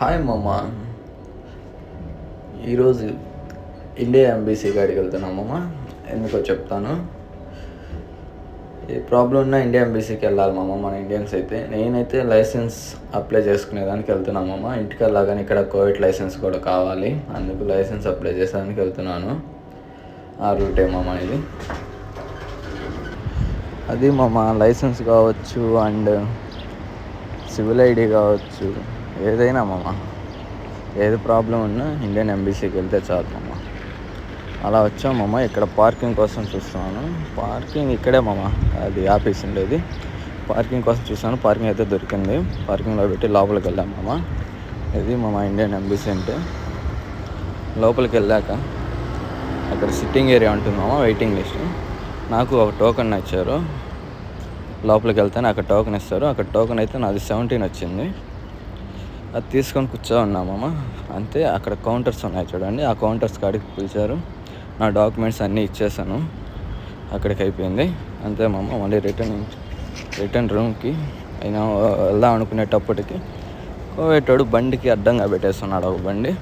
Hi మామ. ఈరోజు India MBC కాడికి వెళ్తున్నాం మామ. ఎందుకో చెప్తాను. ఏ ప్రాబ్లం ఉన్నా ఇండియా ఎంబీసీకి వెళ్ళాలి మామ. మన ఇండియన్స్ అయితే నేనైతే లైసెన్స్ అప్లై చేసుకునేదానికి వెళ్తున్నాను మామ. ఇంటికి వెళ్ళగానే ఇక్కడ కోవిడ్ లైసెన్స్ కూడా కావాలి, అందుకు లైసెన్స్ అప్లై చేసేదానికి వెళ్తున్నాను. ఆ రూటే మామ ఇది. అది మామ లైసెన్స్ కావచ్చు అండ్ సివిల్ ఐడి కావచ్చు, ఏదైనా మామ, ఏది ప్రాబ్లం ఉన్నా ఇండియన్ ఎంబీసీకి వెళ్తే చాలు మామ. అలా వచ్చాం మామ. ఇక్కడ పార్కింగ్ కోసం చూస్తున్నాను. పార్కింగ్ ఇక్కడే మామ, అది ఆఫీస్ ఉండేది. పార్కింగ్ కోసం చూసాను. పార్కింగ్ అయితే దొరికింది. పార్కింగ్లో పెట్టి లోపలికి వెళ్ళాం మామ. ఇది మామ ఇండియన్ ఎంబీసీ అంటే. లోపలికి వెళ్ళాక అక్కడ సిట్టింగ్ ఏరియా ఉంటుంది మామ, వెయిటింగ్ లిస్ట్. నాకు ఒక టోకెన్ ఇచ్చారు. లోపలికి వెళ్తాను, అక్కడ టోకెన్ ఇస్తారు. అక్కడ టోకెన్ అయితే నాది 17 వచ్చింది. అది తీసుకొని కూర్చో ఉన్నామమ్మ. అంతే. అక్కడ కౌంటర్స్ ఉన్నాయి చూడండి, ఆ కౌంటర్స్ కాడికి పిలిచారు. నా డాక్యుమెంట్స్ అన్నీ ఇచ్చేసాను. అక్కడికి అయిపోయింది. అంతే మామ. మళ్ళీ రిటర్న్ రూమ్కి అయినా వెళ్దాం అనుకునేటప్పటికి కోవేటోడు బండికి అడ్డంగా పెట్టేస్తున్నాడు ఒక బండి.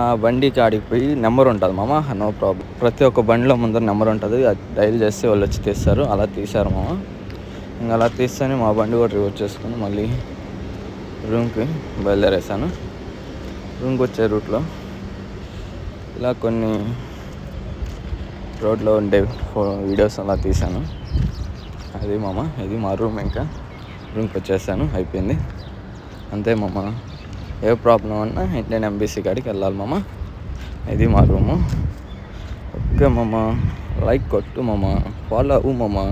ఆ బండికి ఆడికి పోయి నెంబర్ ఉంటుంది మామ. No problem. ప్రతి ఒక్క బండిలో ముందర నెంబర్ ఉంటుంది, అది డైల్ చేస్తే వాళ్ళు వచ్చి తీస్తారు. అలా తీశారు మామ. ఇంకా అలా తీస్తేనే మా బండి కూడా రివర్స్ చేసుకుని మళ్ళీ రూమ్కి బయలుదేరేసాను. రూమ్కి వచ్చే రూట్లో ఇలా కొన్ని రోడ్లో ఉండే వీడియోస్ అలా తీశాను. అది మామ. ఇది మా రూమ్. ఇంకా రూమ్కి వచ్చేసాను. అయిపోయింది. అంతే మామ. ఏ ప్రాబ్లం ఉన్నా ఇండియన్ ఎంబీసీ కాడికి వెళ్ళాలి మామ. ఇది మా రూము. ఓకే మామ. లైక్ కొట్టు మామ, ఫాలో అవ్వు మామ.